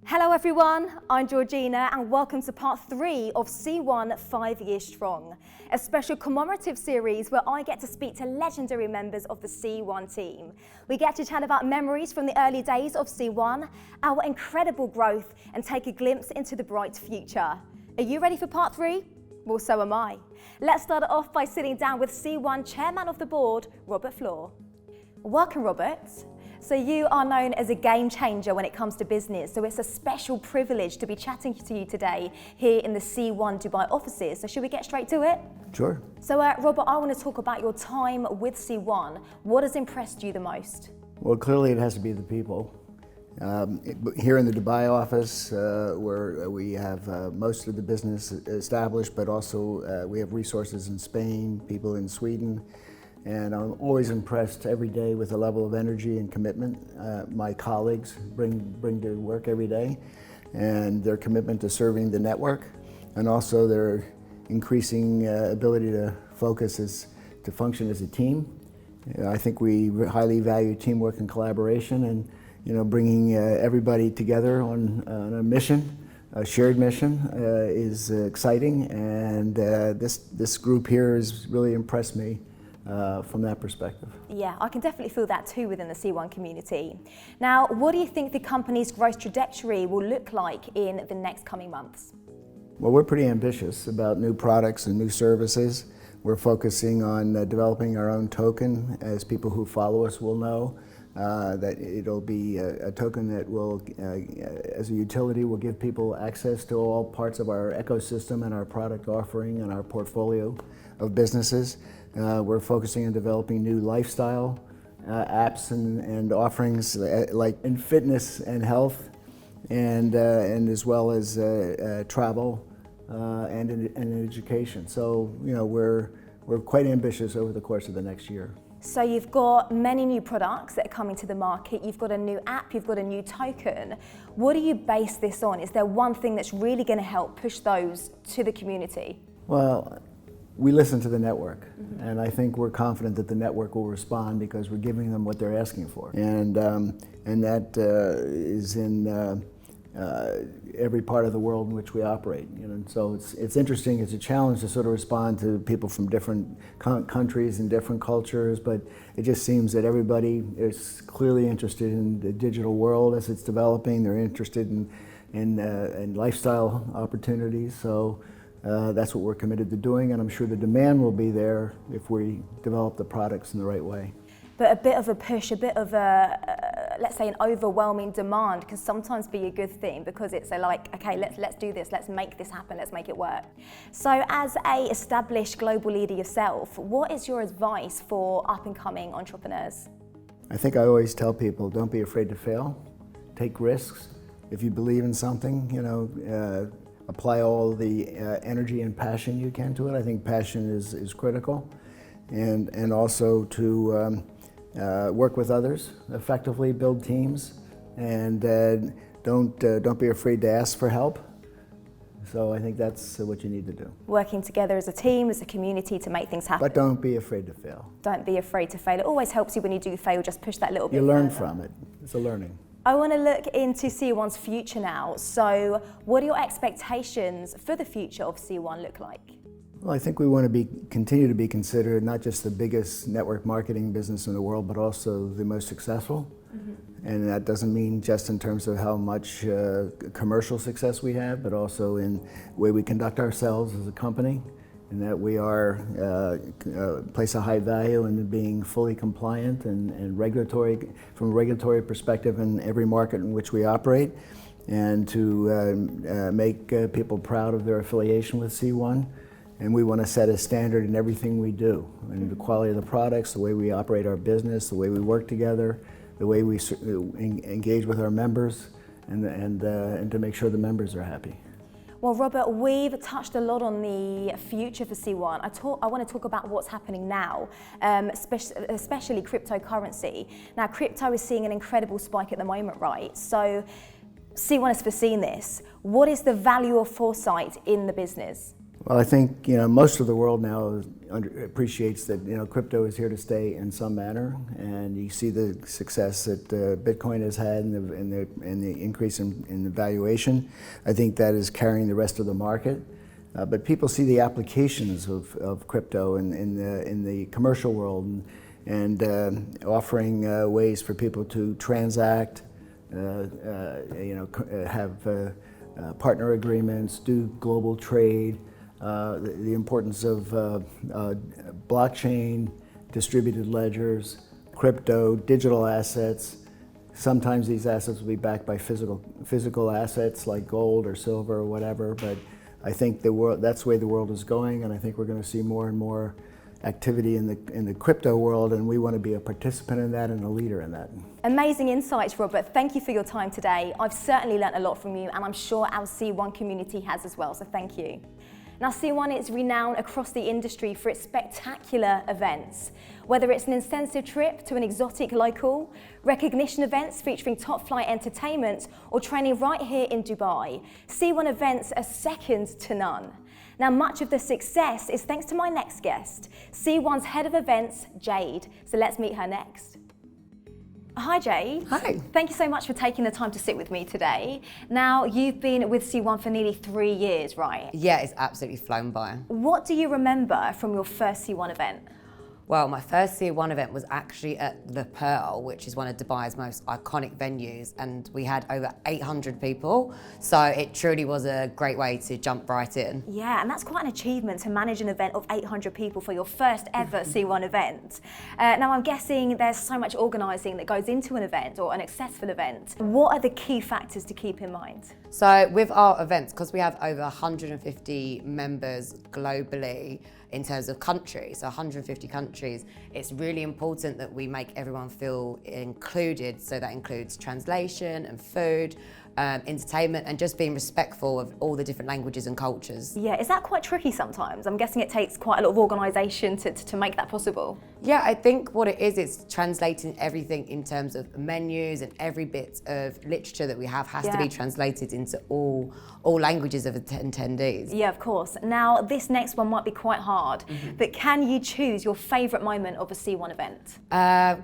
Hello everyone, I'm Georgina and welcome to part 3 of C1 5 Years Strong, a special commemorative series where I get to speak to legendary members of the C1 team. We get to chat about memories from the early days of C1, our incredible growth, and take a glimpse into the bright future. Are you ready for part 3? Well, so am I. Let's start it off by sitting down with C1 Chairman of the Board, Robert Floor. Welcome, Robert. So you are known as a game changer when it comes to business, so it's a special privilege to be chatting to you today here in the C1 Dubai offices. So should we get straight to it? Sure. So Robert, I want to talk about your time with C1. What has impressed you the most? Well, clearly it has to be the people. Here in the Dubai office, where we have most of the business established, but also we have resources in Spain, people in Sweden. And I'm always impressed every day with the level of energy and commitment my colleagues bring to work every day, and their commitment to serving the network, and also their increasing ability to to function as a team. I think we highly value teamwork and collaboration, and bringing everybody together on a mission. A shared mission is exciting, and this group here has really impressed me. From that perspective. Yeah, I can definitely feel that too within the C1 community. Now, what do you think the company's growth trajectory will look like in the next coming months? Well, we're pretty ambitious about new products and new services. We're focusing on developing our own token, as people who follow us will know. That it'll be a token that will, as a utility, will give people access to all parts of our ecosystem and our product offering and our portfolio of businesses. We're focusing on developing new lifestyle apps and offerings like in fitness and health, and as well as travel and in education. So we're quite ambitious over the course of the next year. So you've got many new products that are coming to the market, you've got a new app, you've got a new token. What do you base this on? Is there one thing that's really going to help push those to the community? Well, we listen to the network, and I think we're confident that the network will respond because we're giving them what they're asking for. And that is in every part of the world in which we operate. So it's interesting. It's a challenge to sort of respond to people from different countries and different cultures, but it just seems that everybody is clearly interested in the digital world as it's developing. They're interested in lifestyle opportunities. So that's what we're committed to doing, and I'm sure the demand will be there if we develop the products in the right way. But a bit of a push, a bit of a, let's say, an overwhelming demand can sometimes be a good thing, because it's like, okay, let's do this, let's make this happen, let's make it work. So as a established global leader yourself, what is your advice for up and coming entrepreneurs? I think I always tell people, don't be afraid to fail, take risks. If you believe in something, apply all the energy and passion you can to it. I think passion is critical, and also to work with others effectively, build teams, and don't be afraid to ask for help. So I think that's what you need to do. Working together as a team, as a community to make things happen. But don't be afraid to fail. Don't be afraid to fail. It always helps you when you do fail, just push that little bit You learn further. from it. It's a learning. I want to look into C1's future now. So what do your expectations for the future of C1 look like? Well, I think we want to continue to be considered not just the biggest network marketing business in the world, but also the most successful. And that doesn't mean just in terms of how much commercial success we have, but also in the way we conduct ourselves as a company, and that we are place a high value in being fully compliant and regulatory, from a regulatory perspective in every market in which we operate, and to make people proud of their affiliation with C1. And we want to set a standard in everything we do, and the quality of the products, the way we operate our business, the way we work together, the way we engage with our members, and to make sure the members are happy. Well, Robert, we've touched a lot on the future for C1. I want to talk about what's happening now, especially cryptocurrency. Now, crypto is seeing an incredible spike at the moment, right? So C1 has foreseen this. What is the value of foresight in the business? Well, I think most of the world now appreciates that crypto is here to stay in some manner, and you see the success that Bitcoin has had in the increase in the valuation. I think that is carrying the rest of the market. But people see the applications of crypto in the commercial world and offering ways for people to transact, have partner agreements, do global trade, the importance of blockchain, distributed ledgers, crypto, digital assets. Sometimes these assets will be backed by physical assets like gold or silver or whatever, but I think that's the way the world is going, and I think we're going to see more and more activity in the crypto world, and we want to be a participant in that and a leader in that. Amazing insights, Robert. Thank you for your time today. I've certainly learnt a lot from you, and I'm sure our C1 community has as well, so thank you. Now, C1 is renowned across the industry for its spectacular events. Whether it's an incentive trip to an exotic local, recognition events featuring top flight entertainment, or training right here in Dubai, C1 events are second to none. Now, much of the success is thanks to my next guest, C1's head of events, Jade. So let's meet her next. Hi, Jade. Hi. Thank you so much for taking the time to sit with me today. Now, you've been with C1 for nearly 3 years, right? Yeah, it's absolutely flown by. What do you remember from your first C1 event? Well, my first C1 event was actually at the Pearl, which is one of Dubai's most iconic venues, and we had over 800 people. So it truly was a great way to jump right in. Yeah, and that's quite an achievement to manage an event of 800 people for your first ever C1 event. Now, I'm guessing there's so much organising that goes into an event or an successful event. What are the key factors to keep in mind? So with our events, because we have over 150 members globally, in terms of countries, so 150 countries, it's really important that we make everyone feel included. So that includes translation and food, entertainment, and just being respectful of all the different languages and cultures. Yeah, is that quite tricky sometimes? I'm guessing it takes quite a lot of organisation to make that possible. Yeah, I think what it is, it's translating everything in terms of menus, and every bit of literature that we have has to be translated into all languages of attendees. Yeah, of course. Now, this next one might be quite hard, but can you choose your favourite moment of a C1 event?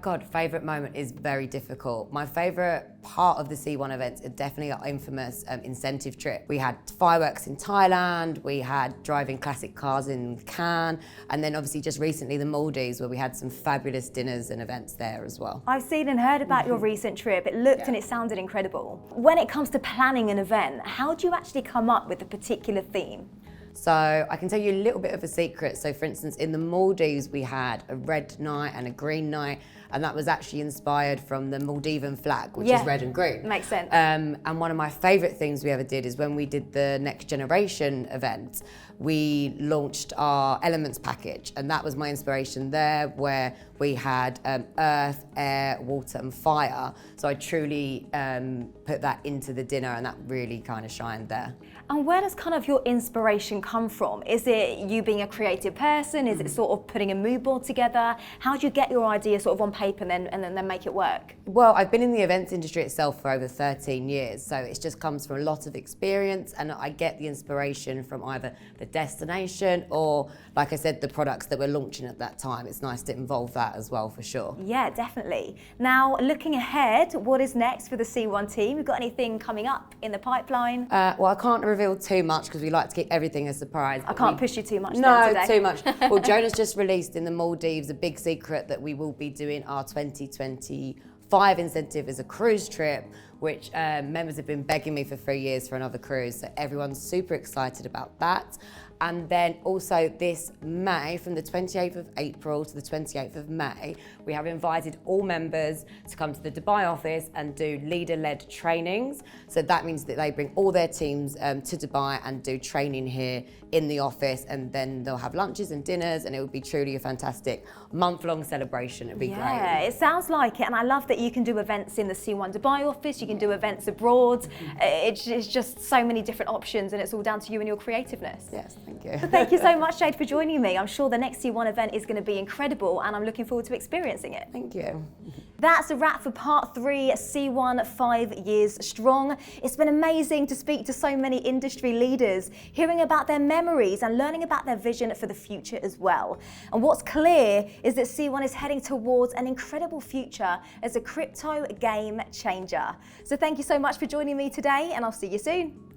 God, favourite moment is very difficult. My favourite part of the C1 events is definitely our infamous incentive trip. We had fireworks in Thailand, we had driving classic cars in Cannes, and then obviously just recently the Maldives, where we had some fabulous dinners and events there as well. I've seen and heard about your recent trip. It looked and it sounded incredible. When it comes to planning an event, how do you actually come up with a particular theme? So I can tell you a little bit of a secret. So for instance, in the Maldives, we had a red night and a green night, and that was actually inspired from the Maldivian flag, which is red and green. Makes sense. And one of my favourite things we ever did is when we did the Next Generation event, we launched our Elements package, and that was my inspiration there, where we had earth, air, water and fire. So I truly put that into the dinner, and that really kind of shined there. And where does kind of your inspiration come from? Is it you being a creative person? Is it sort of putting a mood board together? How do you get your idea sort of on paper and then make it work? Well, I've been in the events industry itself for over 13 years, so it just comes from a lot of experience, and I get the inspiration from either the destination or, like I said, the products that we're launching at that time. It's nice to involve that as well, for sure. Yeah, definitely. Now, looking ahead, what is next for the C1 team? We've got anything coming up in the pipeline? Well, I can't reveal too much because we like to keep everything a surprise. I can't push you too much. No, today. too much. Well, Jonah's just released in the Maldives a big secret that we will be doing our 2025 incentive as a cruise trip, which members have been begging me for 3 years for another cruise. So everyone's super excited about that. And then also this May, from the 28th of April to the 28th of May, we have invited all members to come to the Dubai office and do leader-led trainings. So that means that they bring all their teams to Dubai and do training here in the office, and then they'll have lunches and dinners, and it will be truly a fantastic month-long celebration. It'll be great. Yeah, it sounds like it, and I love that you can do events in the C1 Dubai office. You can do events abroad. It's just so many different options, and it's all down to you and your creativeness. Yes, thank you. So thank you so much, Jade, for joining me. I'm sure the next C1 event is going to be incredible, and I'm looking forward to experiencing it. Thank you. That's a wrap for part 3, C1 5 Years Strong. It's been amazing to speak to so many industry leaders, hearing about their memories and learning about their vision for the future as well. And what's clear is that C1 is heading towards an incredible future as a crypto game changer. So thank you so much for joining me today, and I'll see you soon.